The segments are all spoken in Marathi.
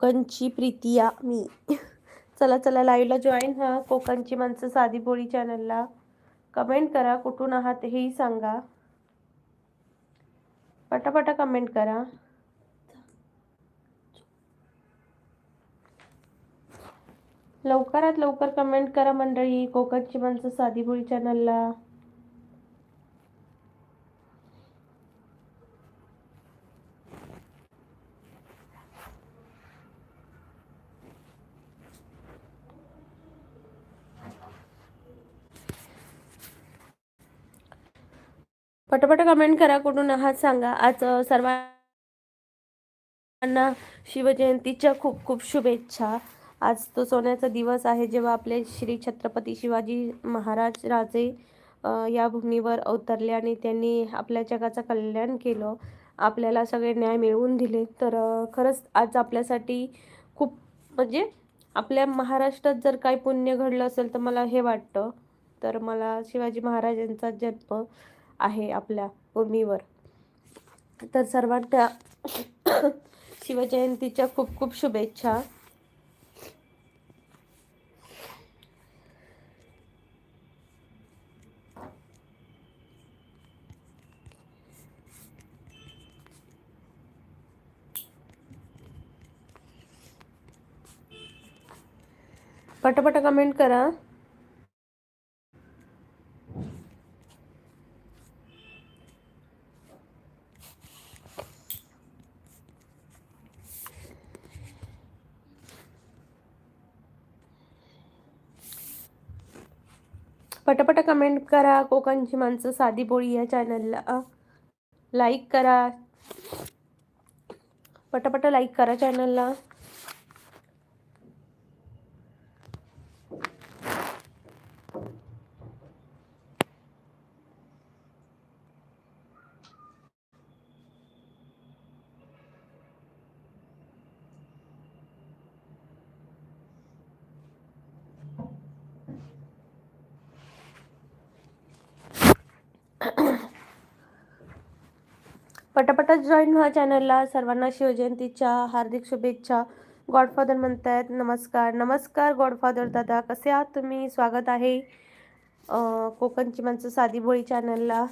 कोकणची प्रीतिया मी. चला चला लाईव्हला जॉईन व्हा. कोकणची माणसं साधी भोळी चॅनलला कमेंट करा. कुठून आहात हेही सांगा. पटापटा कमेंट करा. लवकरात लवकर कमेंट करा मंडळी. कोकणची माणसं साधी भोळी चॅनलला. पटापट कमेंट करा. कुठून आहात सांगा. आज सर्वांना शिवजयंतीच्या खूप खूप शुभेच्छा. आज तो सोन्याचा दिवस आहे जेव्हा आपले श्री छत्रपती शिवाजी महाराज राजे या भूमीवर अवतरले आणि त्यांनी आपल्या जगाचं कल्याण केलं. आपल्याला सगळे न्याय मिळवून दिले. तर खरंच आज आपल्यासाठी खूप म्हणजे आपल्या महाराष्ट्रात जर काही पुण्य घडलं असेल तर मला हे वाटतं. तर मला शिवाजी महाराजांचा जन्म आहे आपल्या भूमीवर. तर सर्वांना शिवजयंतीच्या खूप खूप शुभेच्छा. पटापट कमेंट करा. पटापट कमेंट करा. कोकणची माणसं साधी बोळी या चॅनलला लाईक करा. पटापट लाईक करा चॅनलला. पटापट जॉईन व्हा चॅनलला. सर्वांना शिवजयंतीच्या हार्दिक शुभेच्छा. गॉडफादर म्हणतायत नमस्कार. नमस्कार गॉडफादर दादा, कसे आहात तुम्ही? स्वागत आहे कोकणची माणसं साधी भोळी चॅनलला.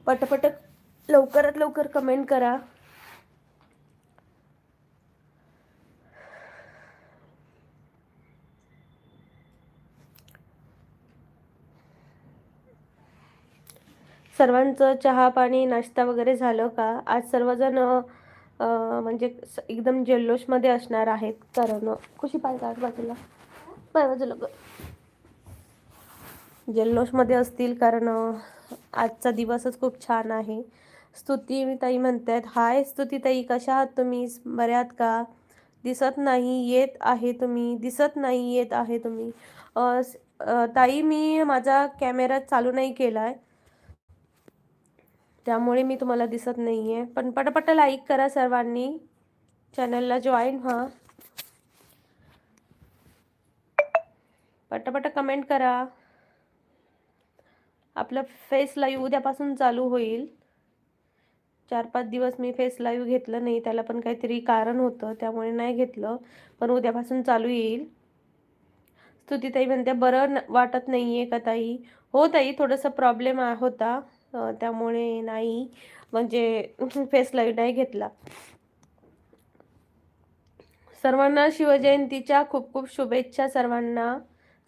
पटापट लवकरात लवकर कमेंट करा. सर्वांचं चहा पाणी नाश्ता वगैरे झालं का? आज सर्वजण म्हणजे एकदम जल्लोषमध्ये असणार आहेत. कारण खुशी पाहिजे आज बाजूला बाजूला जल्लोषमध्ये असतील कारण आजचा दिवसच खूप छान आहे. स्तुती ताई म्हणतायत हाय स्तुती ताई, कशा आहात तुम्ही? बऱ्या आहात का? दिसत नाही येत आहे तुम्ही. दिसत नाही येत आहे तुम्ही. ताई मी माझा कॅमेरा चालू नाही केलाय त्यामुळे मी तुम्हाला दिसत नाहीये. पण पटापट लाईक करा सर्वांनी. चॅनलला जॉईन व्हा. पटापट कमेंट करा. आपलं फेस लाईव्ह उद्यापासून चालू होईल. 4-5 दिवस मी फेस लाईव्ह घेतलं नाही. त्याला पण काहीतरी कारण होतं त्यामुळे नाही घेतलं. पण उद्यापासून चालू येईल. स्तुतीताई म्हणते बरं वाटत नाहीये का ताई? हो ताई, थोडंसं प्रॉब्लेम होता त्यामुळे नाही म्हणजे फेस लाईव्ह नाही घेतला. सर्वांना शिवजयंतीच्या खूप खूप शुभेच्छा सर्वांना.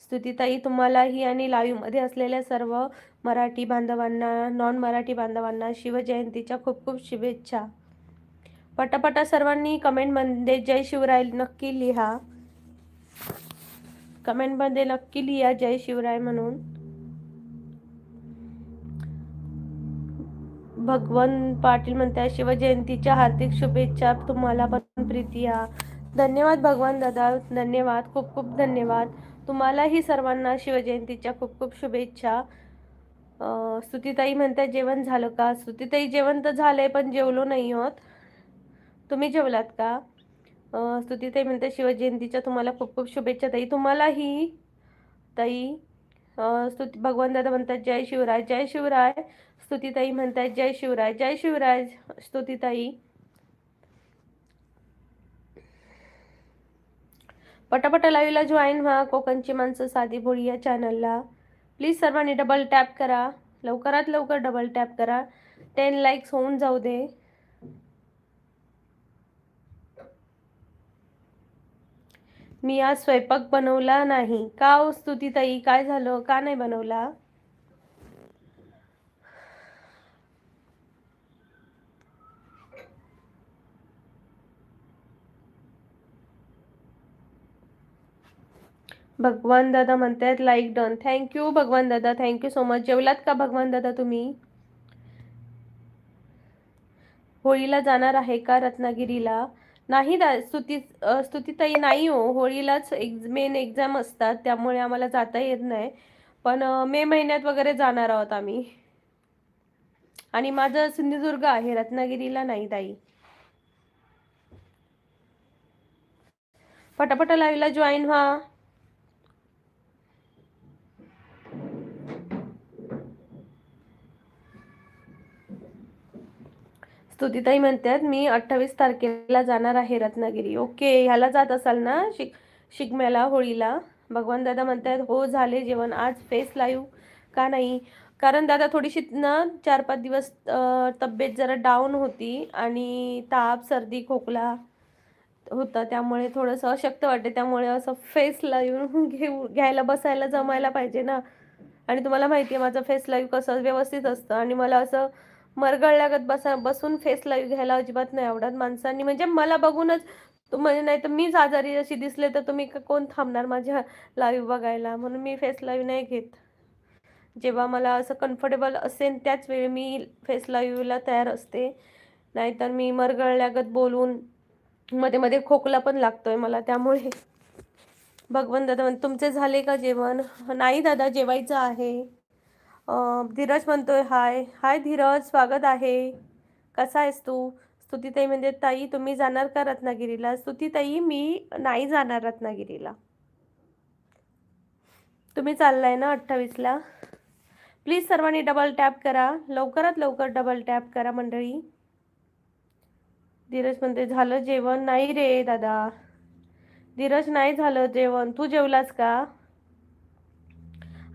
स्तुतीताई तुम्हालाही आणि लाईव्हमध्ये असलेल्या सर्व मराठी बांधवांना, नॉन मराठी बांधवांना शिवजयंतीच्या खूप खूप शुभेच्छा. पटापटा सर्वांनी कमेंटमध्ये जय शिवराय नक्की लिहा. कमेंटमध्ये नक्की लिहा जय शिवराय म्हणून. भगवंत पाटील म्हणतात शिवजयंतीच्या हार्दिक शुभेच्छा तुम्हाला पण प्रीतिया. धन्यवाद भगवान दादा, धन्यवाद, खूप खूप धन्यवाद. तुम्हालाही सर्वांना शिवजयंतीच्या खूप खूप शुभेच्छा. स्तुतीताई म्हणतात जेवण झालं का? स्तुतीताई जेवण तर झालंय पण जेवलो नाही आहोत. तुम्ही जेवलात का? स्तुतीताई म्हणतात शिवजयंतीच्या तुम्हाला खूप खूप शुभेच्छा ताई. तुम्हालाही ताई. स्तुती भगवान दादा म्हणतात जय शिवराय. जय शिवराय. स्तुतीताई म्हणतायत जय शिवराय. जय शिवराय स्तुतीताई. पटापट लाईव्हला जॉईन व्हा. कोकणची माणसं साधी भोळी या चॅनलला प्लीज सर्वांनी डबल टॅप करा. लवकरात लवकर डबल टॅप करा. 10 लाईक्स होऊन जाऊ दे. मी आज स्वयंपाक बनवला नाही. का हो स्तुतीताई, काय झालं? का नाही बनवला? भगवान दादा म्हणतायत लाईक डन. थँक्यू भगवान दादा, थँक्यू सो मच. जेवलात का भगवान दादा तुम्ही? होळीला जाणार आहे का रत्नागिरीला? नाही स्तुतीताई, नाही हो, होळीलाच मेन एक्झाम असतात, त्यामुळे आम्हाला जाता येत नाही. पण मे महिन्यात वगैरे जाणार आहोत आम्ही. आणि माझं सिंधुदुर्ग आहे, रत्नागिरीला नाही ताई. पटापट लाईव्हला जॉईन व्हा. स्तुतीताई म्हणतात मी 28 तारखेला जाणार आहे रत्नागिरी. ओके, ह्याला जात असाल ना शिगम्याला, होळीला? भगवान दादा म्हणतात हो झाले जेवण. आज फेस लाईव्ह का नाही? कारण दादा थोडीशी ना 4-5 दिवस तब्येत जरा डाऊन होती आणि ताप सर्दी खोकला होता, त्यामुळे थोडंसं अशक्त वाटते. त्यामुळे असं फेस लाईव्ह घ्यायला बसायला जमायला पाहिजे ना. आणि तुम्हाला माहिती आहे माझं फेस लाईव्ह कसं व्यवस्थित असतं, आणि मला असं मरगळल्यागत बसून फेस लाईव्ह घ्यायला अजिबात नाही आवडत. माणसांनी म्हणजे मला बघूनच म्हणजे नाही तर मीच आजारी अशी दिसले तर तुम्ही कोण थांबणार माझ्या लाईव्ह बघायला? म्हणून मी फेस लाईव्ह नाही घेत. जेव्हा मला असं कम्फर्टेबल असेल त्याच वेळी मी फेस लाईव्हला तयार असते. नाहीतर मी मरगळल्यागत बोलून मध्ये मध्ये खोकला पण लागतोय मला, त्यामुळे. भगवान दादा तुमचे झाले का जेवण? नाही दादा, जेवायचं आहे. धीरज म्हणतोय हाय. हाय धीरज, स्वागत आहे. कसा आहेस तू? स्तुतीताई म्हणजे ताई तुम्ही जाणार का रत्नागिरीला? स्तुतीताई मी नाही जाणार रत्नागिरीला. तुम्ही चाललाय ना 28ला? प्लीज सर्वांनी डबल टॅप करा. लवकरात लवकर डबल टॅप करा मंडळी. धीरज म्हणते झालं जेवण? नाही रे दादा, धीरज नाही झालं जेवण. तू जेवलास का?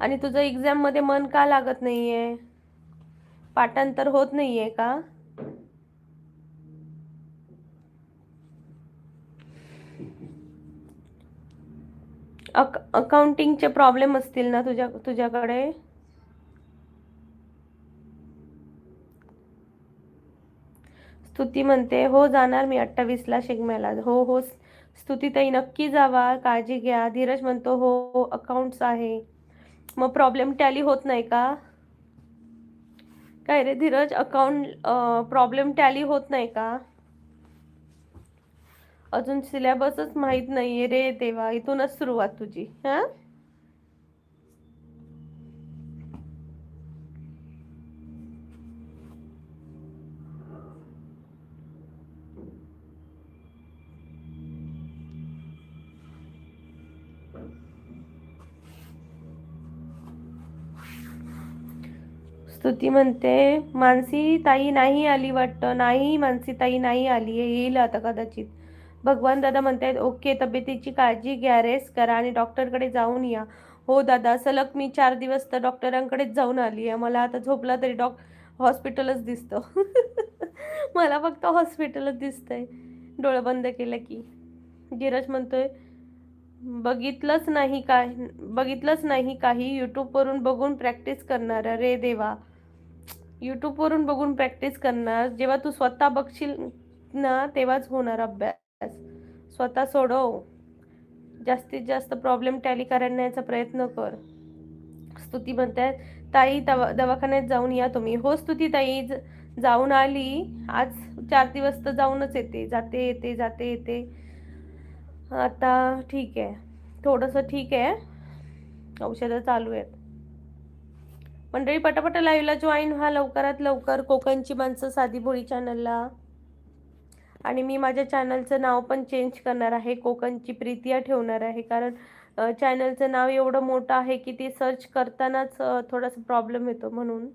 आणि तुझं एक्झाम मध्ये मन का लागत नाहीये? पाठांतर होत नाहीये का? अकाउंटिंगचे प्रॉब्लेम असतील ना तुझ्याकडे? स्तुती म्हणते हो जाणार मी 28ला शिगम्याला. हो हो स्तुतीताई नक्की जावा, काळजी घ्या. धीरज म्हणतो हो अकाउंट्स आहे. मग प्रॉब्लेम टॅली होत नाही का? काय रे धीरज, अकाउंट प्रॉब्लेम टॅली होत नाही का? अजून सिलेबसच माहित नाहीये रे देवा. इथूनच सुरुवात तुझी. हा, स्तुती म्हणते मानसी ताई नाही आली वाटतं. नाही मानसी ताई नाही आली, येईल आता कदाचित. भगवान दादा म्हणतायत ओके, तब्येतीची काळजी घ्या, रेस्ट करा आणि डॉक्टरकडे जाऊन या. हो दादा, सलग मी 4 दिवस तर डॉक्टरांकडेच जाऊन आली आहे. मला आता झोपला तरी हॉस्पिटलच दिसतं. मला फक्त हॉस्पिटलच दिसतंय डोळं बंद केलं की. धीरज म्हणतोय बघितलंच नाही काही. यूट्यूबवरून बघून प्रॅक्टिस करणार. रे देवा, यूट्यूबवरून बघून प्रॅक्टिस करणार? जेव्हा तू स्वतः बघशील ना तेव्हाच होणार अभ्यास. स्वतः सोडव. जास्तीत जास्त प्रॉब्लेम टॅली करण्याचा प्रयत्न कर. स्तुती म्हणतात ताई दवाखान्यात जाऊन या तुम्ही. हो स्तुती ताई, जाऊन आली. आज 4 दिवस तर जाऊनच येते, जाते येते जाते येते. आता ठीक आहे, थोडंसं ठीक आहे. औषधं चालू आहेत. मंडळी पटापट लाईव्हला जॉईन व्हा लवकरात लवकर. कोकणची माणसं साधी भोळी चॅनलला. आणि मी माझ्या चॅनलचं नाव पण चेंज करणार आहे, कोकणची प्रीतिया ठेवणार आहे. कारण चॅनलचं नाव एवढं मोठं आहे की ते सर्च करतानाच थोडासा प्रॉब्लेम येतो म्हणून.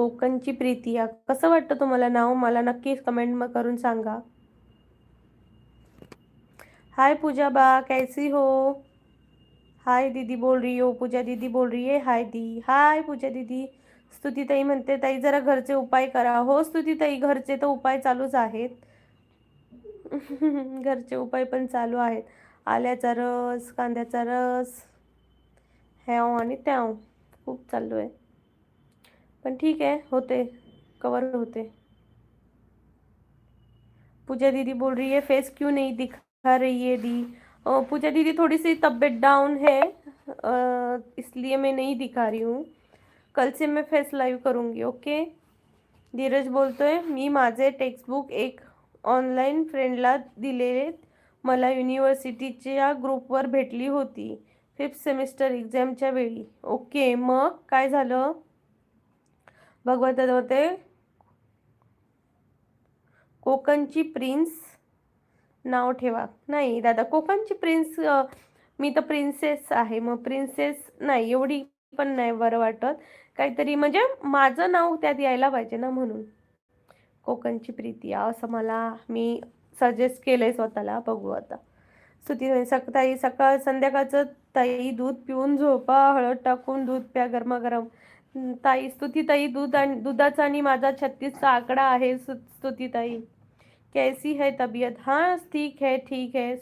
कोकणची प्रीतिया. कसं वाटतं तुम्हाला नाव? मला नक्की कमेंट करून सांगा. हाय पूजा बा, कैसी हो? हाय दीदी बोल रही हो, पूजा दीदी बोल रही है हाय दी. हाय पूजा दीदी. स्तुतीताई म्हणते ताई जरा घरचे उपाय करा. हो स्तुतीताई, घरचे तर उपाय चालूच आहेत. घरचे उपाय पण चालू आहेत. आल्याचा रस, कांद्याचा रस, ह्याव आणि त्याव खूप चालू आहे. पण ठीक आहे, होते, कवर होते. पूजा दीदी बोल रही है फेस क्यों नहीं दिखा रही है दी? पूजा दीदी थोड़ी सी तबीयत डाउन है, इसलिए मैं नहीं दिखा रही हूँ. कल से मैं फेस लाईव्ह करूँगी. ओके. धीरज बोलतोय मी माझे टेक्स्टबुक एक ऑनलाईन फ्रेंडला दिलेले, मला युनिव्हर्सिटीच्या ग्रुपवर भेटली होती 5th सेमिस्टर एक्झामच्या वेळी. ओके, मग काय झालं? भगवत होते कोकणची प्रिन्स नाव ठेवा. नाही दादा, कोकणची प्रिन्स, मी तर प्रिन्सेस आहे. मग प्रिन्सेस नाही, एवढी पण नाही बरं वाटत. काहीतरी म्हणजे माझं नाव त्यात यायला पाहिजे ना, म्हणून कोकणची प्रीतिया असं मी सजेस्ट केलंय स्वतःला. बघू आता. स्तुती ताई सकाळ संध्याकाळचं ताई दूध पिऊन झोपा, हळद टाकून दूध प्या गरमागरम. ताई स्तुतीताई, दुधाचा आणि माझा 36चा आकडा आहे. स्तुतीताई कैसी है तबीयत? हाँ ठीक है ठीक है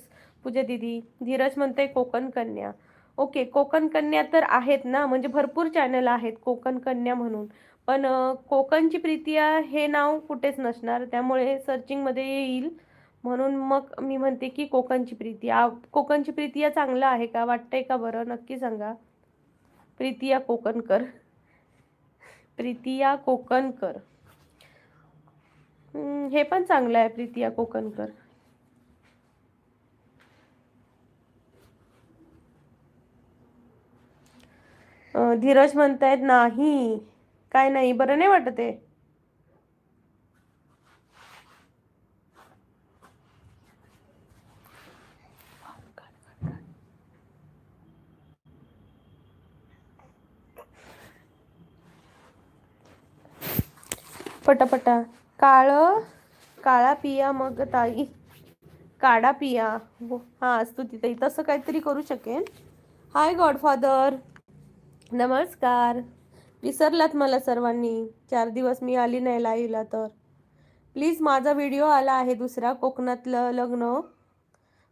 पूजा दीदी. धीरज म्हणते कोकण कन्या. ओके, कोकण कन्या तर आहेत ना, म्हणजे भरपूर चॅनल आहेत कोकण कन्या म्हणून. पण कोकणची प्रीतिया हे नाव कुठेच नसणार, त्यामुळे सर्चिंगमध्ये येईल. म्हणून मग मी म्हणते की कोकणची प्रीतिया. कोकणची प्रीतिया चांगलं आहे का? वाटतंय का बरं? नक्की सांगा. प्रीतिया कोकणकर, प्रीतिया कोकणकर. हे पण चांगलं आहे, प्रीतिया कोकणकर. धीरज म्हणतायत नाही, काय नाही, बरं नाही वाटत आहे. पटापटा. काळा पिया मग ताई, काढा पिया. हां स्तुतीताई तसं काहीतरी करू शकेन. हाय गॉडफादर, नमस्कार. विसरलात मला सर्वांनी. 4 दिवस मी आली नाही लाईव्हला, तर प्लीज. माझा व्हिडिओ आला आहे दुसरा, कोकणातलं लग्न,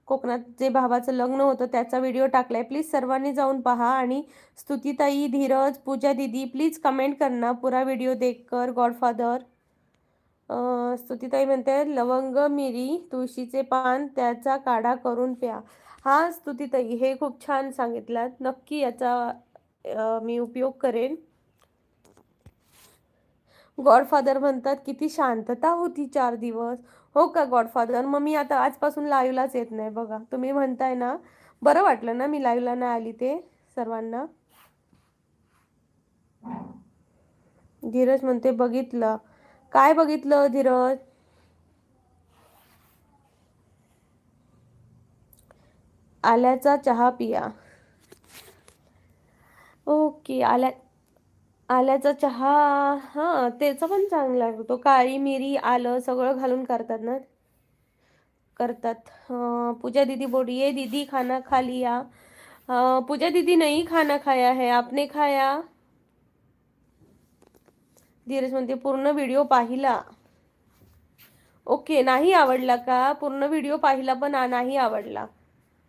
कोकणात जे भावाचं लग्न होतं त्याचा व्हिडिओ टाकलाय. प्लीज सर्वांनी जाऊन पहा. आणि स्तुतीताई, धीरज, पूजा दीदी प्लीज कमेंट करना पूरा व्हिडिओ देखकर. गॉडफादर. स्तुतीताई म्हणते लवंग, मिरी, तुळशीचे पान त्याचा काढा करून प्या. हा स्तुतीताई, हे खूप छान सांगितलात. नक्की याचा मी उपयोग करेन. गॉडफादर म्हणतात किती शांतता होती 4 दिवस. हो का गॉडफादर? मग मी आता आजपासून लाईव्हलाच येत नाही बघा. तुम्ही म्हणताय ना, बरं वाटलं ना मी लाईव्हला नाही आली ते सर्वांना. धीरज म्हणते बघितलं. काय बघितलं धीरज? आल्याचा चहा पिया. ओके, आल्याचा चहा. हां, त्याचा पण चांगला लागतो. काळी मिरी, आलं सगळं घालून करतात ना, करतात. पूजा दीदी बोल रही है दीदी खाना खा लिया. पूजा दीदी नहीं खाना खाया है, आपने खाया? धीरज म्हणते पूर्ण व्हिडिओ पाहिला. ओके, नाही आवडला का? पूर्ण व्हिडिओ पाहिला पण नाही आवडला.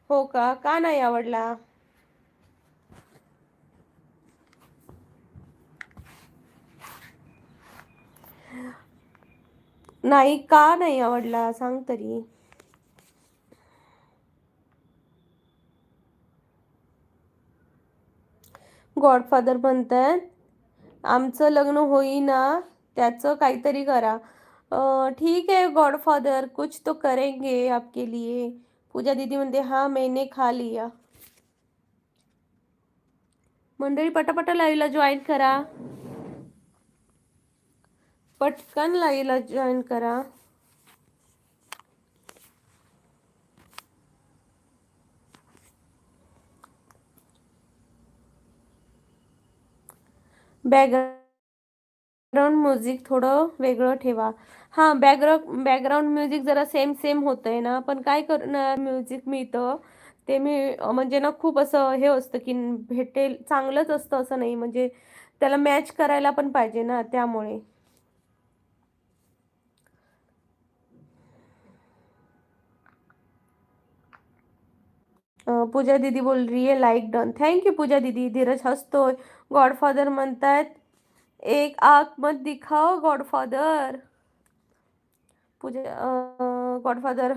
हो का? का नाही आवडला? नाही, का नाही आवडला सांग तरी. गॉडफादर म्हणतात आमचं लग्न होईना, त्याचं काहीतरी करा. ठीक है गॉडफादर, कुछ तो करेंगे आपके लिए. पूजा दीदी म्हणते हाँ मैंने खा लिया. मंडळी पटापटा लाईव्हला जॉईन करा, पटकन लाईव्हला जॉईन करा. बॅकग्राऊंड म्युझिक थोडं वेगळं ठेवा. हां, बॅकग्राऊंड म्युझिक जरा सेम सेम होतंय ना, पण काय करणार म्युझिक मिळतं ते मी म्हणजे ना खूप असं हे असतं की भेटेल चांगलंच असतं असं नाही, म्हणजे त्याला मॅच करायला पण पाहिजे ना त्यामुळे. पूजा दीदी बोल रही है लाइक डन. थैंक यू पूजा दीदी. धीरज हसतोय. गॉडफादर म्हणतायत एक आंख मत दिखाओ गॉडफादर. पूजा गॉडफादर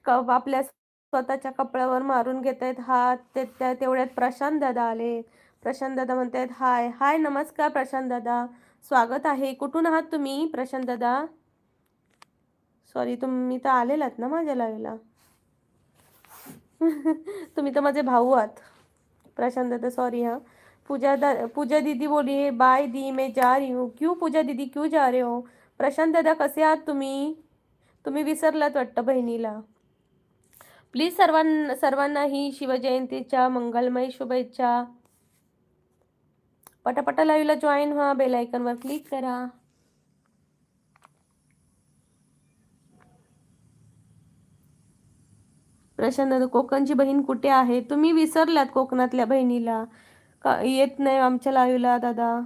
आपल्या स्वतःच्या कपड्यावर मारून घेत आहेत हात. तेवढ्यात प्रशांत दादा आले. प्रशांत दादा म्हणतायत हाय हाय. नमस्कार प्रशांत दादा, स्वागत आहे. कुठून आहात तुम्ही प्रशांत दादा? सॉरी, तुम्ही तर आलेलात ना माझ्या लाईव्हला. तुम्ही तर माझे भाऊ आहात प्रशांत दादा. सॉरी हाँ. पूजा दीदी बोलिए बाय दी मैं जा रही हूँ. क्यों पूजा दीदी क्यों जा रहे हो? प्रशांत दादा कसे आहात तुम्ही? तुम्ही विसरलात वाटतं बहिणीला. प्लीज सर्वांनाही शिवजयंतीच्या मंगलमय शुभेच्छा. पटापटा लाईव्हला जॉईन व्हा. बेल आयकॉनवर क्लिक करा. प्रशांत दादा कोकणची बहीण कुठे आहे? तुम्ही विसरलात कोकणातल्या बहिणीला. का येत नाही आमच्या लाईव्हला दादा?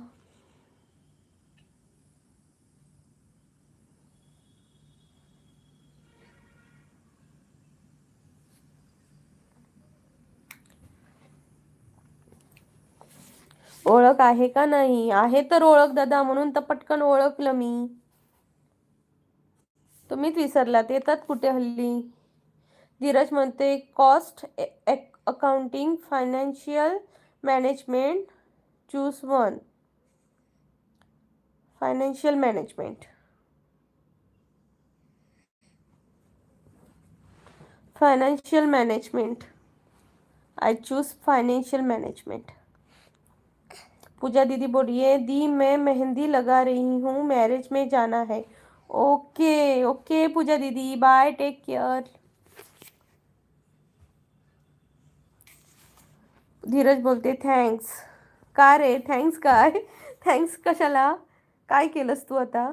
ओळख आहे का नाही? आहे तर ओळख दादा, म्हणून तर पटकन ओळखलं मी. तुम्हीच विसरलात. येतात कुठे हल्ली? धीरज म्हणते cost accounting financial management choose one. Financial management. Financial management. I choose financial management. Pooja दीदी बोलिए दी मैं मेहंदी लगा रही हूँ, मैरिज में जाना है. ओके ओके पूजा दीदी, बाय, टेक केअर. धीरज बोलते थँक्स. का रे थँक्स काय? थँक्स कशाला? काय केलंस तू आता?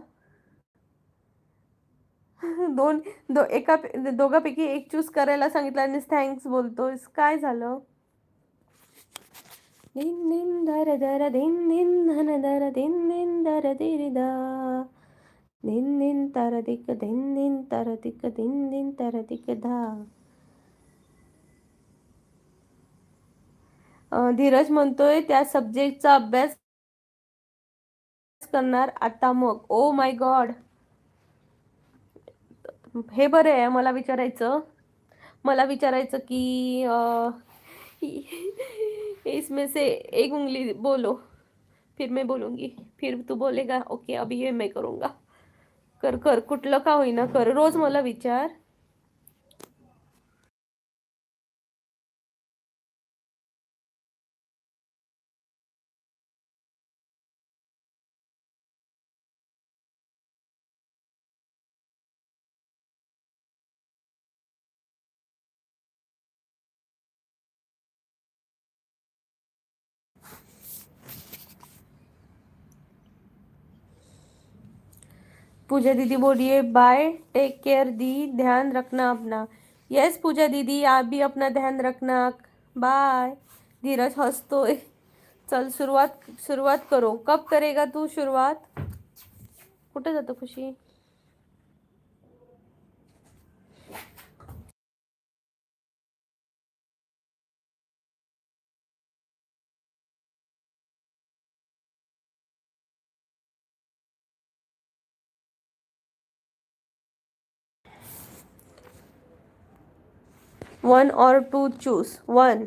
दोघांपैकी एक चूज करायला सांगितलं आणि थँक्स बोलतोयस, काय झालं? दिन दिन दर दर दिन दिन धन दर दिन दिन दर दिर दा. दिन दिन तर दिक दिन दिन तर दिक दिन दिन तर दिक धा. धीरज म्हणतोय त्या सब्जेक्टचा अभ्यास करणार आता मग. Oh my God. हे बरं आहे मला विचारायचं की इसमें से एक उंगली बोलो फिर मैं बोलूंगी, फिर तू बोलेगा ओके अभी ये मैं करूंगा. कर कर कुठलं का होईना कर, रोज मला विचार. पूजा दीदी बोलिए बाय, टेक केयर दी, ध्यान रखना अपना. यस पूजा दीदी, आप भी अपना ध्यान रखना. बाय. धीरज हसतोय. चल सुरुवात करो. कब करेगा तू सुरुवात? कुठे जातो खुशी? वन और टू चूज. वन.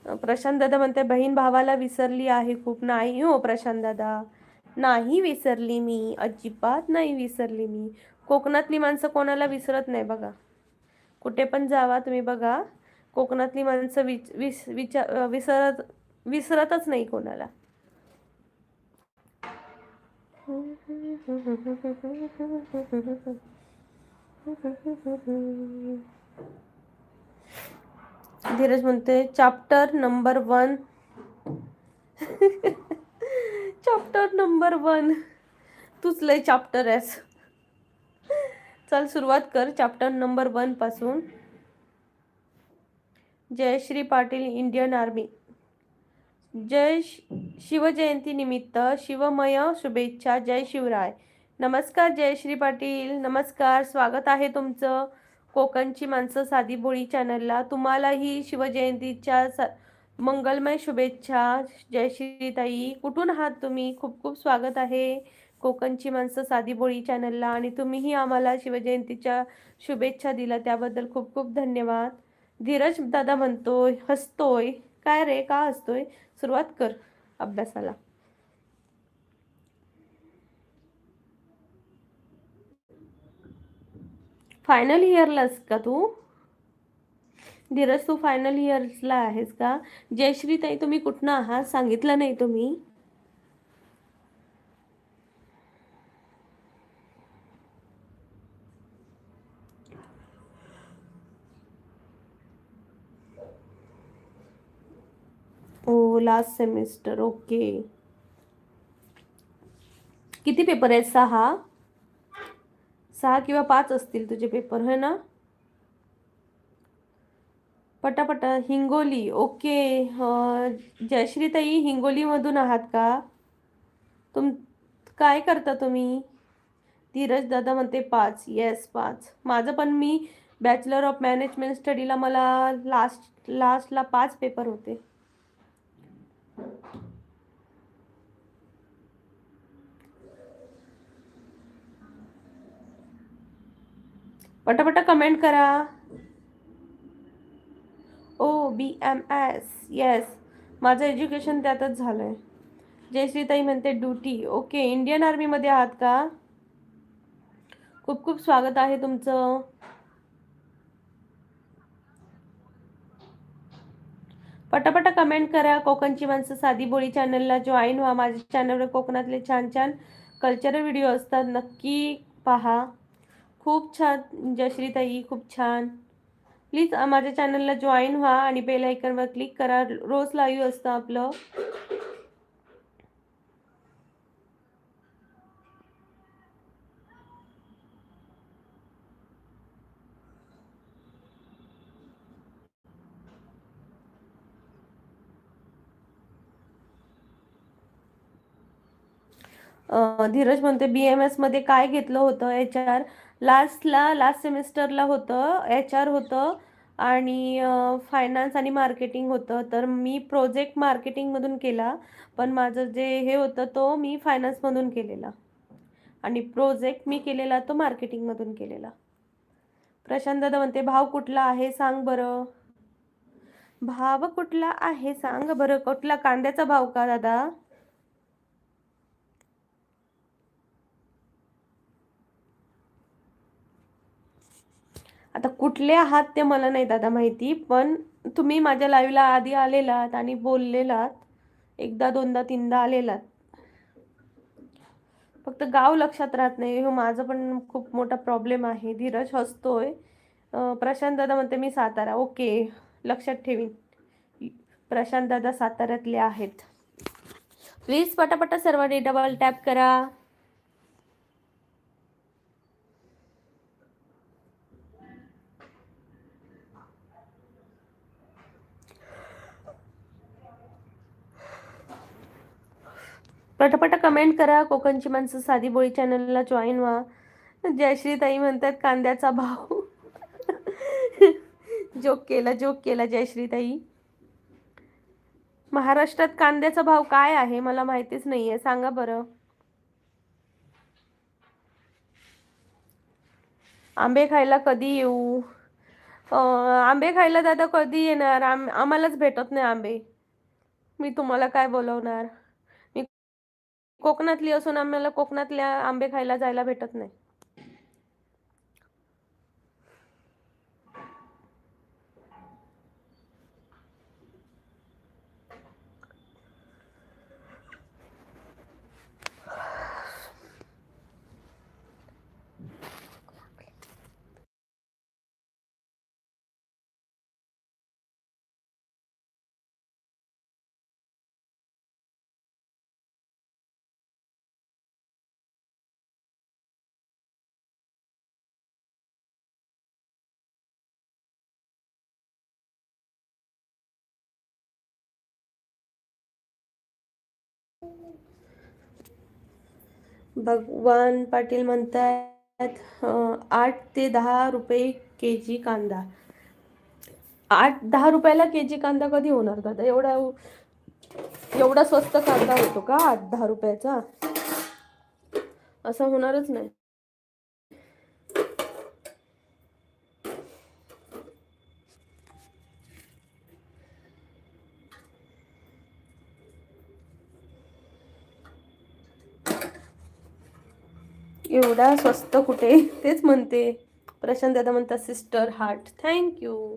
प्रशांत दादा म्हणते बहीण भावाला विसरली आहे खूप. नाही हो प्रशांत दादा, नाही विसरली मी, अजिबात नाही विसरली मी. कोकणातली माणसं कोणाला विसरत नाही बघा. कुठे पण जावा तुम्ही बघा, कोकणातली माणसं विसरतच नाही कोणाला. धीरज म्हणते चॅप्टर नंबर 1. Chapter number 1. तूच लय चॅप्टर आहेस. चल सुरुवात कर चॅप्टर नंबर 1 पासून. Jayashree Patil, Indian army. जय शिवजयंती निमित्त शिवमय शुभेच्छा. जय शिवराय. नमस्कार जयश्री पाटील, नमस्कार. स्वागत आहे तुमचं कोकणची माणसं साधी बोळी चॅनलला. तुम्हालाही शिवजयंतीच्या मंगलमय शुभेच्छा. जयश्री ताई, कुठून आहात तुम्ही? खूप खूप स्वागत आहे कोकणची माणसं साधी बोळी चॅनलला. आणि तुम्हीही आम्हाला शिवजयंतीच्या शुभेच्छा दिल्या त्याबद्दल खूप खूप धन्यवाद. धीरज दादा म्हणतोय हसतोय. काय रे, का हसतोय? सुरुवात कर अभ्यासाला. फायनल इयरलास का तू? धीरज, तू फायनल इयर्सला आहेस का? जयश्री ताई, तुम्ही कुठनं आहात सांगितलं नाही तुम्ही. ओ, लास्ट सेमिस्टर. ओके. किती पेपर आहेत? 6. 6 किंवा 5 असतील तुझे पेपर, है ना? पटापटा. हिंगोली. ओके. जयश्री ताई, हिंगोलीमधून आहात का? तुम काय करता तुम्ही? धीरज दादा म्हणते 5. येस 5. माझं पण, मी बॅचलर ऑफ मॅनेजमेंट स्टडीला मला लास्टला 5 पेपर होते. पटापटा कमेंट करा. ओ, BMS. येस, माझं एज्युकेशन त्यातच झालंय. जयश्रीताई म्हणते ड्युटी. ओके. इंडियन आर्मीमध्ये आहात का? खूप खूप स्वागत आहे तुमचं. पटापटा कमेंट करा. कोकणची माणसं साधी बोळी चॅनलला जॉईन व्हा. माझ्या चॅनलवर कोकणातले छान छान कल्चरल व्हिडिओ असतात, नक्की पहा. खूप छान जयश्रीताई, खूप छान. प्लीज माझ्या चॅनलला जॉईन व्हा आणि बेल आयकॉनवर क्लिक करा. रोज लाईव्ह असतं आपलं. धीरज म्हणते BMS मध्ये काय घेतलं होतं? HR. लास्ट सेमिस्टरला होतं, HR होतं आणि फायनान्स आणि मार्केटिंग होतं. तर मी प्रोजेक्ट मार्केटिंगमधून केला, पण माझं जे हे होतं तो मी फायनान्समधून केलेला आणि प्रोजेक्ट मी केलेला तो मार्केटिंगमधून केलेला. प्रशांत दादा म्हणते भाव कुठला आहे सांग बरं. भाव कुठला आहे सांग बरं. कुठला? कांद्याचा भाव का दादा? आता कुठले आहात ते मला नाही दादा माहिती, पण तुम्ही माझ्या लाईव्हला आधी आलेलात आणि बोललेलात. एकदा दोनदा तीनदा आलेलात. फक्त गाव लक्षात राहत नाही. हो, माझं पण खूप मोठा प्रॉब्लेम आहे. धीरज हसतोय. प्रशांत दादा म्हणते मी सातारा. ओके, लक्षात ठेवीन. प्रशांत दादा साताऱ्यातले आहेत. प्लीज पटापटा सर्वांनी डबल टॅप करा. पटापटा कमेंट करा. कोकणची माणसं साधी बोळी चॅनलला जॉईन व्हा. जयश्री ताई म्हणतात कांद्याचा भाव. जोक केला जयश्री ताई. महाराष्ट्रात कांद्याचा भाव काय आहे मला माहितीच नाहीये, सांगा बरं. आंबे खायला कधी येऊ? आंबे खायला दादा कधी येणार? आम्हालाच भेटत नाही आंबे. मी तुम्हाला काय बोलवणार? मी कोकणातली असून आम्हाला कोकणातल्या आंबे खायला जायला भेटत नाही. भगवान पाटील म्हणतात 8 ते 10 रुपये के-जी कांदा. 8-10 रुपयाला के-जी कांदा कधी होणार दादा? एवढा एवढा स्वस्त कांदा होतो का 8-10 रुपयाचा? असं होणारच नाही. एवढा स्वस्त कुठे? तेच म्हणते. प्रशांत दादा म्हणतात सिस्टर हार्ट. थँक्यू.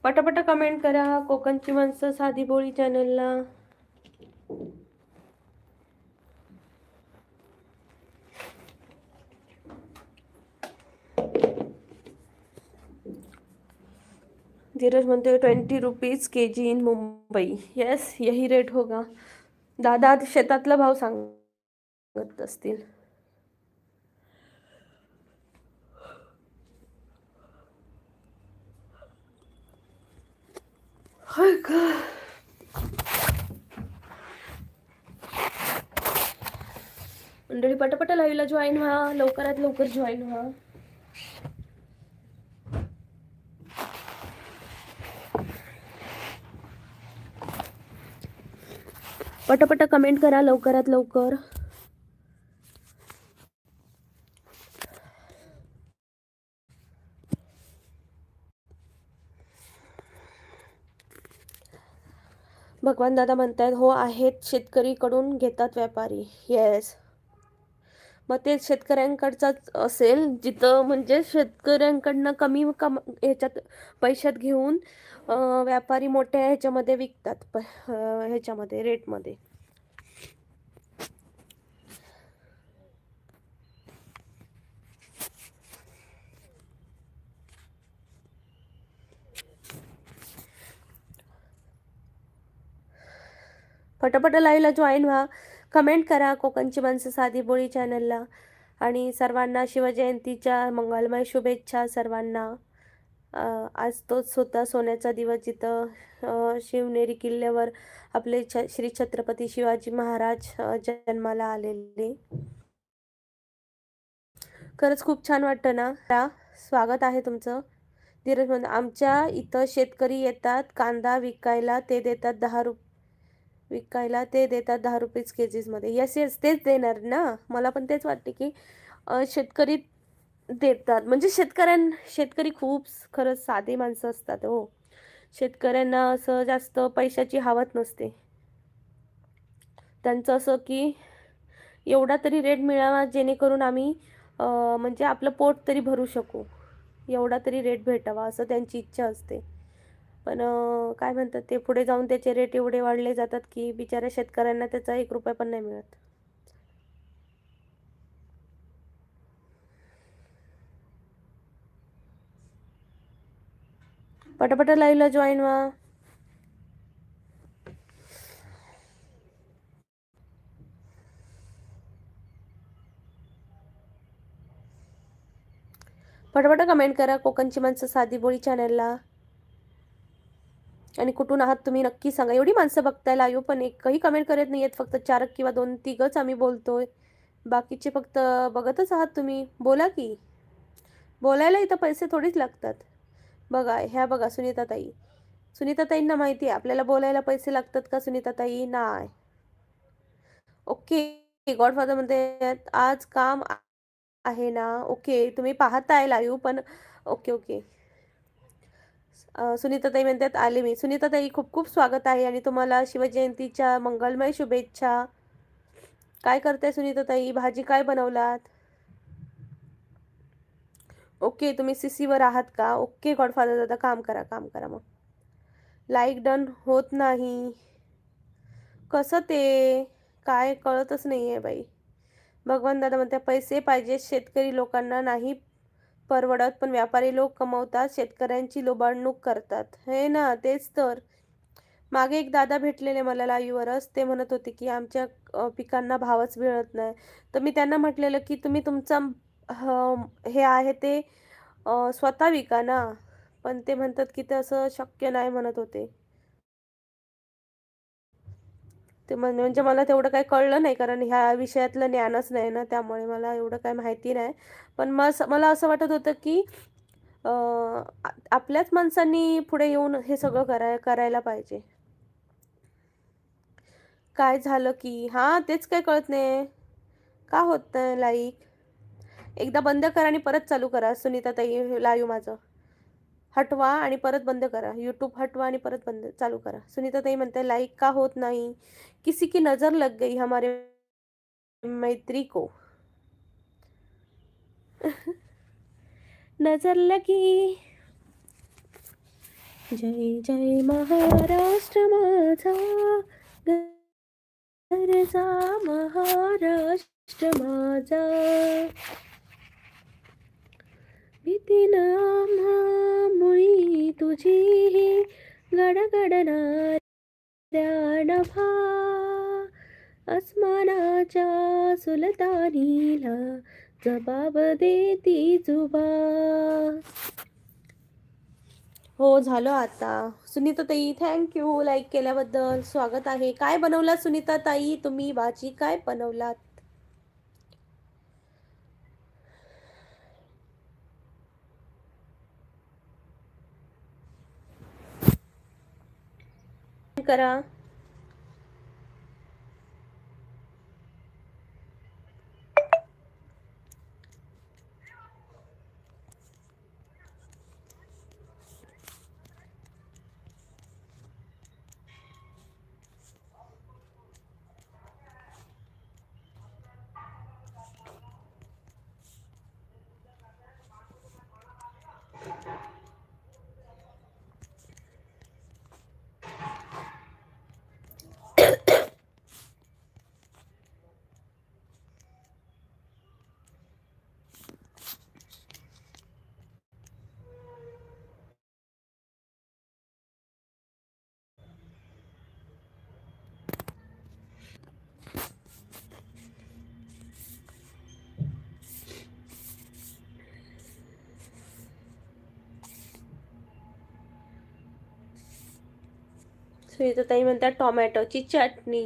पटापट कमेंट करा कोकणची माणसं साधी बोळी चॅनलला. धीरज म्हणते 20 rupees KG in Mumbai. Yes, यही रेट होगा. दादा शेतातला भाव सांगत असतील. मंडळी पटापट लाईव्हला जॉईन व्हा, लवकरात लवकर जॉईन व्हा. पटापट कमेंट करा लवकरात लवकर. भगवान दादा म्हणतात हो आहेत, शेतकरीकडून घेतात व्यापारी. येस, मग ते शेतकऱ्यांकडचाच असेल जिथं म्हणजे शेतकऱ्यांकडनं कमी ह्याच्यात पैशात घेऊन व्यापारी मोठ्या ह्याच्यामध्ये विकतात ह्याच्यामध्ये रेटमध्ये. पटापट लाईव्हला जॉईन व्हा, कमेंट करा कोकणची माणसं साधी बोळी चॅनलला. आणि सर्वांना शिवजयंतीच्या मंगलमय शुभेच्छा सर्वांना. आज तोच होता सोन्याचा दिवस जिथं शिवनेरी किल्ल्यावर आपले श्री छत्रपती शिवाजी महाराज जन्माला आलेले. खरंच खूप छान वाटतं ना. स्वागत आहे तुमचं. धीरज म्हणून आमच्या इथं शेतकरी येतात कांदा विकायला, ते देतात 10 रुपये के-जीमध्ये. येस येस, तेच देणार ना. मला पण तेच वाटते की शेतकरी देतात म्हणजे शेतकरी खूप खरंच साधे माणसं असतात हो. शेतकऱ्यांना असं जास्त पैशाची हावत नसते. त्यांचं असं की एवढा तरी रेट मिळावा जेणेकरून आम्ही म्हणजे आपलं पोट तरी भरू शकू, एवढा तरी रेट भेटावा असं त्यांची इच्छा असते. पण काय म्हणतात ते, पुढे जाऊन त्याचे रेट एवढे वाढले जातात की बिचाऱ्या शेतकऱ्यांना त्याचा 1 रुपया पण नाही मिळत. पटापट लाईव्हला जॉईन व्हा. पटापट कमेंट करा कोकणची माणसं साधी बोळी चॅनलला. आणि कुठून आहात तुम्ही नक्की सांगा. एवढी माणसं बघताय लाईव्ह पण एकही कमेंट करत नाही आहेत. फक्त 4 किंवा 2-3च आम्ही बोलतोय, बाकीचे फक्त बघतच आहात तुम्ही. बोला की, बोलायला इथं पैसे थोडीच लागतात. बघा ह्या बघा सुनीताताईंना माहिती आहे आपल्याला बोलायला पैसे लागतात का सुनीताताई? नाही. ओके, गॉडफादर म्हणते आज काम आहे ना. ओके, तुम्ही पाहताय लाईव्ह पण ओके ओके. सुनीताताई म्हणतात आले मी. सुनीताताई खूप खूप स्वागत आहे आणि तुम्हाला शिवजयंतीच्या मंगलमय शुभेच्छा. काय करताय सुनीताताई? भाजी काय बनवलात? ओके, तुम्ही सीसीवर आहात का? ओके गॉडफादर दादा, काम करा मग. लाईक डन होत नाही, कसं ते काय कळतच नाही आहे बाई. भगवान दादा म्हणते पैसे पाहिजे, शेतकरी लोकांना नाही परवडत, पण व्यापारी लोक कमवतात, शेतकऱ्यांची लुबाडणूक करतात. हे ना, तेच तर. मागे एक दादा भेटलेले मला लाईव्हवरच. ते म्हणत होते की आमच्या पिकांना भावच मिळत नाही. तर मी त्यांना म्हटलेलं की तुम्ही तुमचं हे आहे ते स्वतः विका ना. पण ते म्हणतात की तसं शक्य नाही म्हणत होते. ते म्हणजे मला तेवढं काही कळलं नाही, कारण ह्या विषयातलं ज्ञानच नाही ना, त्यामुळे मला एवढं काही माहिती नाही. पण मला असं वाटत होतं की आपल्याच माणसांनी पुढे येऊन हे सगळं करायला पाहिजे. काय झालं की हां, तेच काही कळत नाही. का होत नाही लाईक? एकदा बंद करा आणि परत चालू करा सुनीताताई लाईव्ह माझं. हटवा आणि परत बंद करा. यूट्यूब हटवा आणि परत बंद चालू करा. सुनीताताई म्हणते लाईक का होत नाही? किसी की नज़र लग गई हमारे मैत्री को. नजर लगी. जय जय महाराष्ट्र माझा, गरजा महाराष्ट्र माझा. भीतीन मुळी तुझी गडगडणाऱ्या नभा, अस्मानाच्या सुलतानीला जबाब देती जुबा. हो, झालं आता. सुनीताताई थँक यू लाईक केल्याबद्दल. स्वागत आहे. काय बनवलात सुनीताताई तुम्ही? भाजी काय बनवलात? करा. सुनीताताई म्हणतात टोमॅटोची चटणी.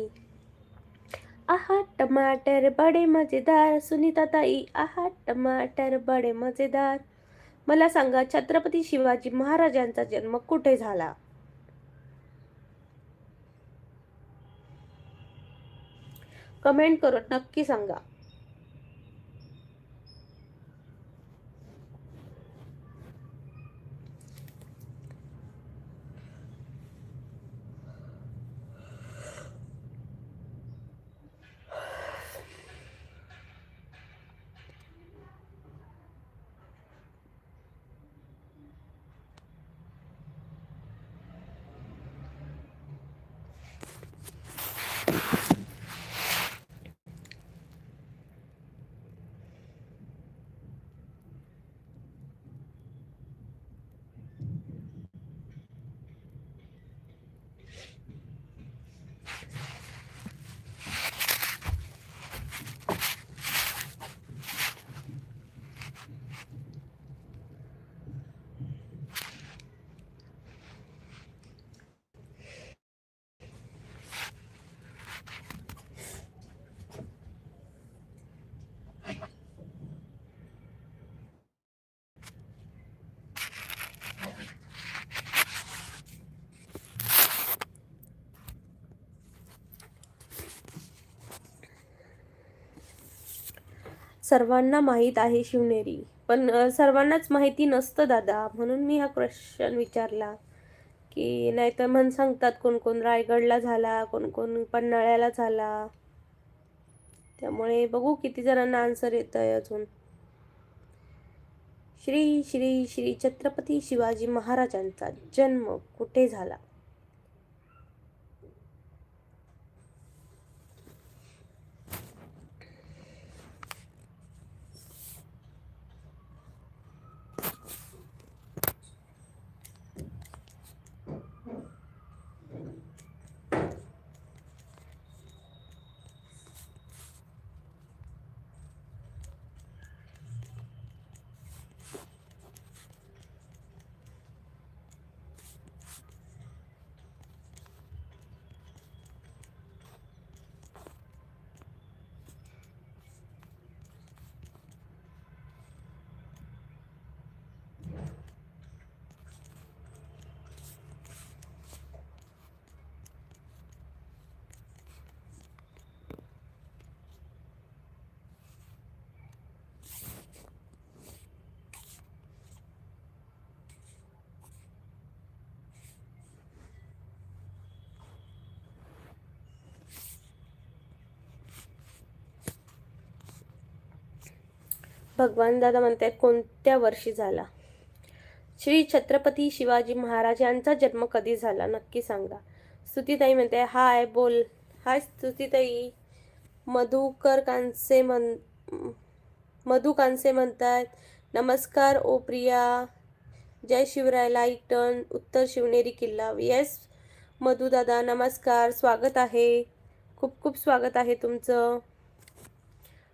आहा टमाटर बडे मजेदार. सुनीताताई आहा टमाटर बडे मजेदार. मला सांगा छत्रपती शिवाजी महाराजांचा जन्म कुठे झाला? कमेंट करून नक्की सांगा. सर्वांना माहीत आहे शिवनेरी, पण सर्वांनाच माहिती नसतं दादा, म्हणून मी हा क्वेश्चन विचारला. की नाहीतर सांगतात कोण कोण रायगडला झाला, कोण कोण पन्हाळ्याला झाला. त्यामुळे बघू किती जणांना आन्सर येतंय अजून. श्री श्री श्री छत्रपती शिवाजी महाराजांचा जन्म कुठे झाला? भगवान दादा म्हणतात कोणत्या वर्षी झाला? श्री छत्रपती शिवाजी महाराज यांचा जन्म कधी झाला नक्की सांगा. स्तुतीताई म्हणते हाय बोल. हाय स्तुतीताई. मधुकर कांसे मधु कांसे म्हणतात नमस्कार ओ प्रिया. जय शिवराय. लाईक टर्न उत्तर शिवनेरी किल्ला. येस मधु दादा नमस्कार, स्वागत आहे. खूप खूप स्वागत आहे तुमचं.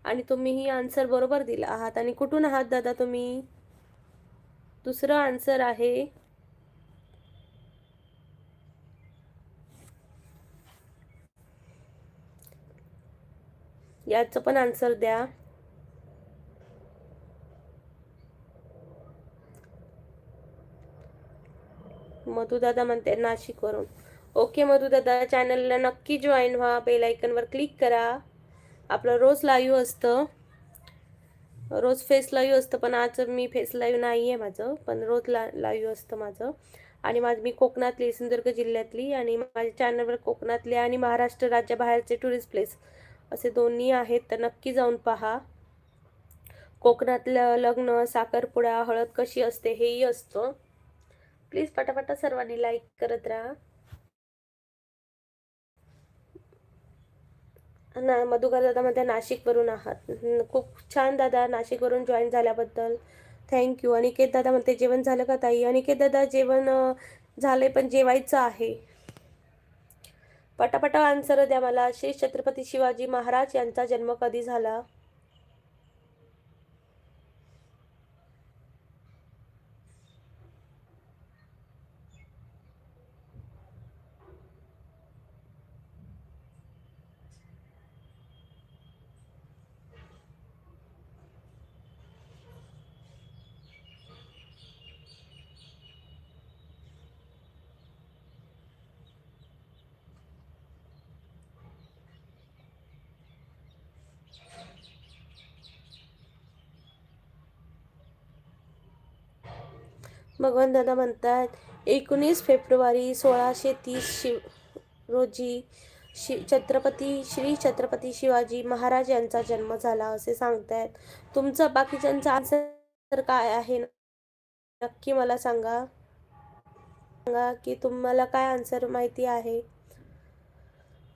आणि तुम्हीही आन्सर बरोबर दिला आहात. आणि कुठून आहात दादा तुम्ही? दुसरं आन्सर आहे याचं पण आन्सर द्या. मधुदादा म्हणते नाशिकवरून. ओके मधुदादा, चॅनलला नक्की जॉईन व्हा. बेल आयकनवर क्लिक करा. आपलं रोज लाईव्ह असतं, रोज फेस लाईव्ह असतं, पण आज मी फेस लाईव्ह नाही आहे माझं, पण रोज लाईव्ह असतं माझं. आणि मी कोकणातली, सिंधुदुर्ग जिल्ह्यातली, आणि माझ्या चॅनलवर कोकणातले आणि महाराष्ट्र राज्याबाहेरचे टुरिस्ट प्लेस असे दोन्ही आहेत, तर नक्की जाऊन पहा. कोकणातलं लग्न, साखरपुडा, हळद कशी असते हेही असतं. प्लीज पटापटा सर्वांनी लाईक करत राहा ना. मधुकर दादा मध्ये नाशिकवरून आहात. खूप छान दादा, नाशिकवरून जॉईन झाल्याबद्दल थँक्यू. अनिकेत दादा म्हणते जेवण झालं का ताई? अनिकेत दादा जेवण झाले, पण जेवायचं आहे. पटापटा आन्सर द्या मला. श्री छत्रपती शिवाजी महाराज यांचा जन्म कधी झाला? भगवान दादा म्हणतात 19 फेब्रुवारी 1630 रोजी श्री छत्रपती शिवाजी महाराज यांचा जन्म झाला असे सांगतायत. तुमचं बाकीच्यांचा आन्सर काय आहे नक्की मला सांगा. की तुम्हाला काय आन्सर माहिती आहे.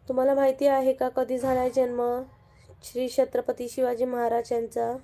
तुम्हाला माहिती आहे का कधी झालाय जन्म श्री छत्रपती शिवाजी महाराज यांचा?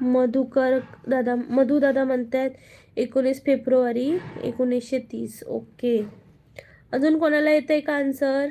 मधु दादा म्हणतात 19 फेब्रुवारी 1930. ओके, अजून कोणाला येतंय का आन्सर?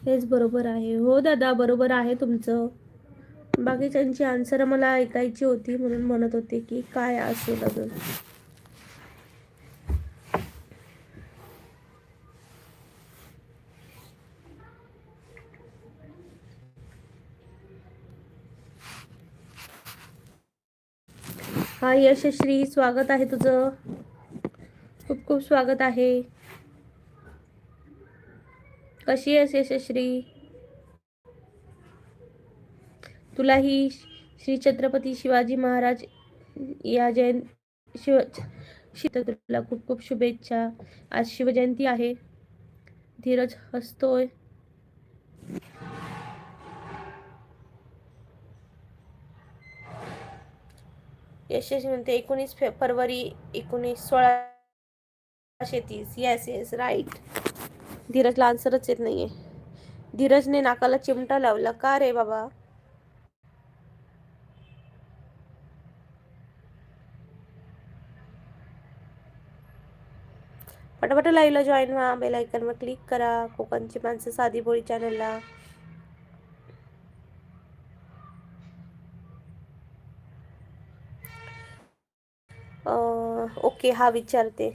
हेच बरोबर आहे. हो दादा बरोबर आहे तुमचं. बाकीच्यांची आन्सर मला ऐकायची होती म्हणून म्हणत होते की काय असेल अजून. हा यशश्री, स्वागत आहे तुझं. खूप खूप स्वागत आहे. कशी आहेस यशश्री? तुलाही श्री छत्रपती शिवाजी महाराज या तुला खूप खूप शुभेच्छा. आज शिवजयंती आहे. धीरज हसतोय. यशस्वी म्हणते 19 फरवरी 1630. Yes yes right. धीरजला आन्सरच येत नाहीये. धीरजने नाकाला चिमटा लावला. का रे बाबा? पटापट लाईव्हला जॉईन व्हा. बेल आयकॉनवर क्लिक करा. कोकणची माणसं साधी बोळी चॅनलला. ओके, हा विचारते.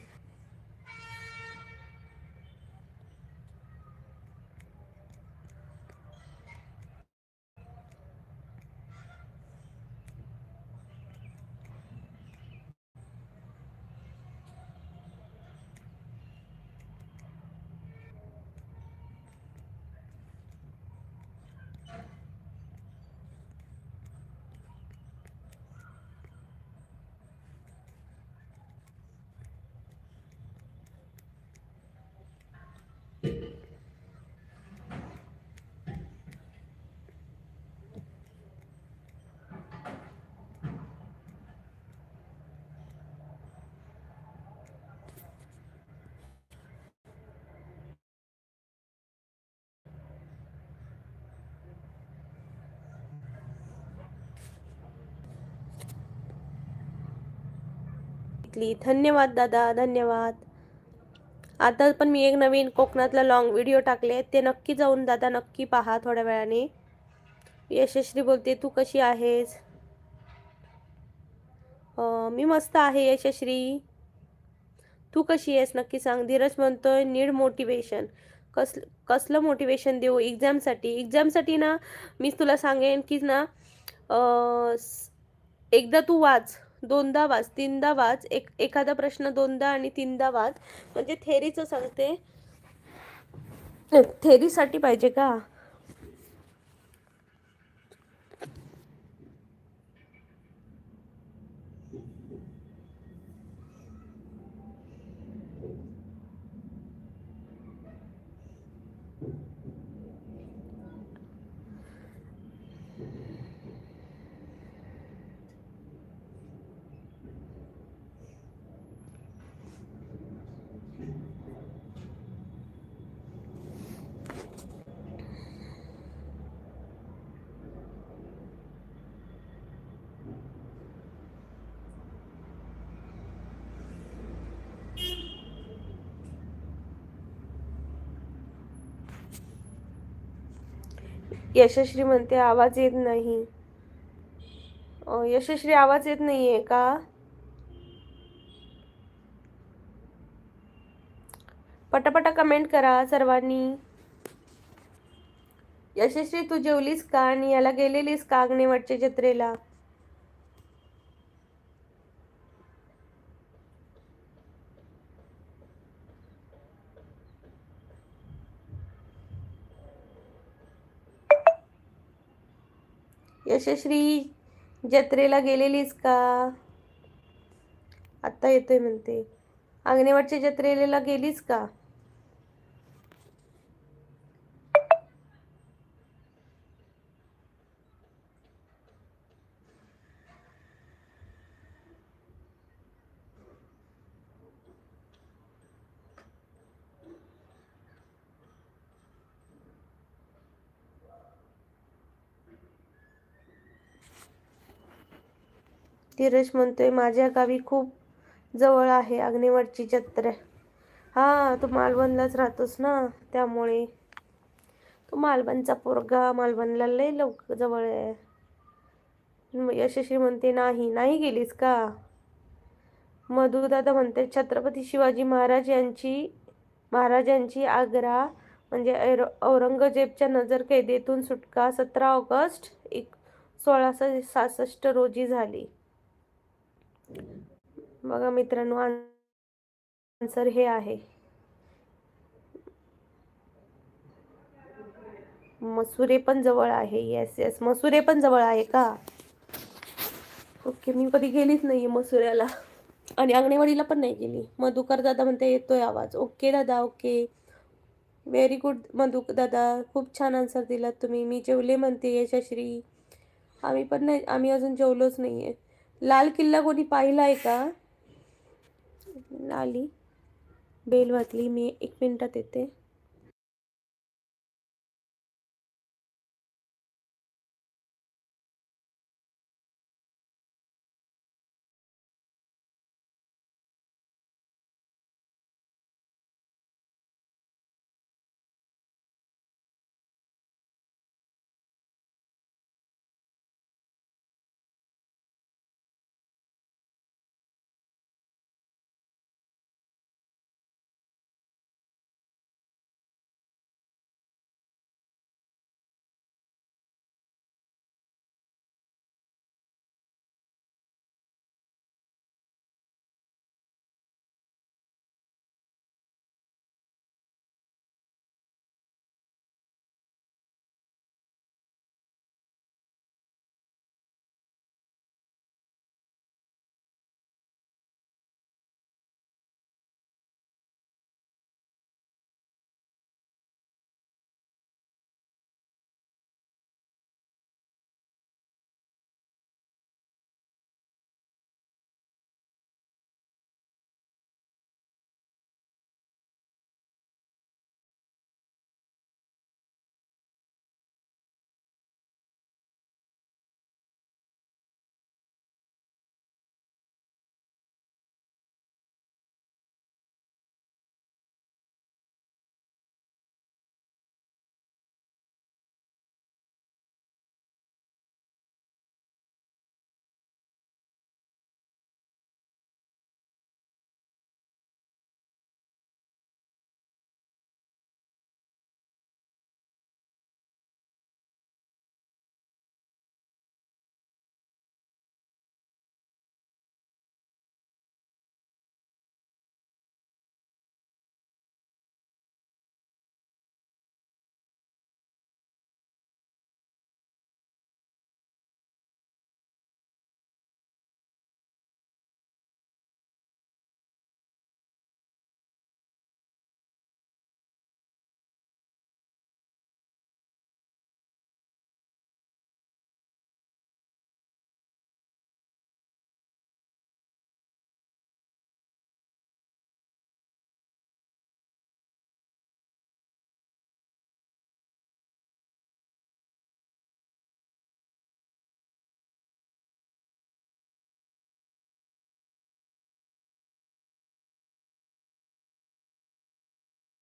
धन्यवाद दादा, धन्यवाद. आता पण मी एक नवीन कोकणातला लॉंग व्हिडिओ टाकले, ते नक्की जाऊन दादा नक्की पहा थोड्या वेळाने. यशस्वी बोलते तू कशी आहेस? मी मस्त आहे यशस्वी. तू कशी आहेस नक्की सांग. धीरज म्हणतोय नीड मोटिवेशन. कसलं मोटिवेशन देऊ? एक्झामसाठी ना मी तुला सांगेन की ना, एकदा तू वाच, दोनदा वाच, तीनदा वाच, एखादा प्रश्न दोनदा आणि तीनदा वाच. म्हणजे थेरीचं सांगते. थेरीसाठी पाहिजे का? यशस्वी म्हणते आवाज येत नाही. यशस्वी आवाज येत नाहीये का? पटापटा कमेंट करा सर्वांनी. यशस्वी तू जेवलीस का? आणि याला गेलेलीस का अग्निवटच्या जत्रेला? यशस्वी जत्रेला गेलेलीस का? आता येतोय म्हणते. अग्निवटच्या जत्रेला गेलीस का? धीरज म्हणतोय माझ्या गावी खूप जवळ आहे अग्निवटची जत्रा. हा, तू मालवणलाच राहतोस ना, त्यामुळे. तू मालवणचा पोरगा, मालवणला लय लवकर जवळ आहे. यशस्वी म्हणते नाही गेलीस का? मधुदादा म्हणते छत्रपती शिवाजी महाराजांची आग्रा म्हणजे औरंगजेबच्या नजरकैदेतून सुटका 17 ऑगस्ट 1666 रोजी झाली. बघा मित्रांनो, आन्सर हे आहे. मसुरे पण जवळ आहे. येस येस, मसुरे पण जवळ आहे का? ओके, मी कधी गेलीच नाहीये मसुऱ्याला आणि अंगणेवाडीला पण नाही गेली. मधुकर दादा म्हणते येतोय आवाज. ओके दादा, ओके. व्हेरी गुड मधु दादा, खूप छान आन्सर दिलात तुम्ही. मी जेवले म्हणते यशश्री. आम्ही पण नाही, आम्ही अजून जेवलोच नाहीये. लाल किल्ला कोणी पाहिला आहे का? आली बेल वाजली, मी 1 मिनिटात येते.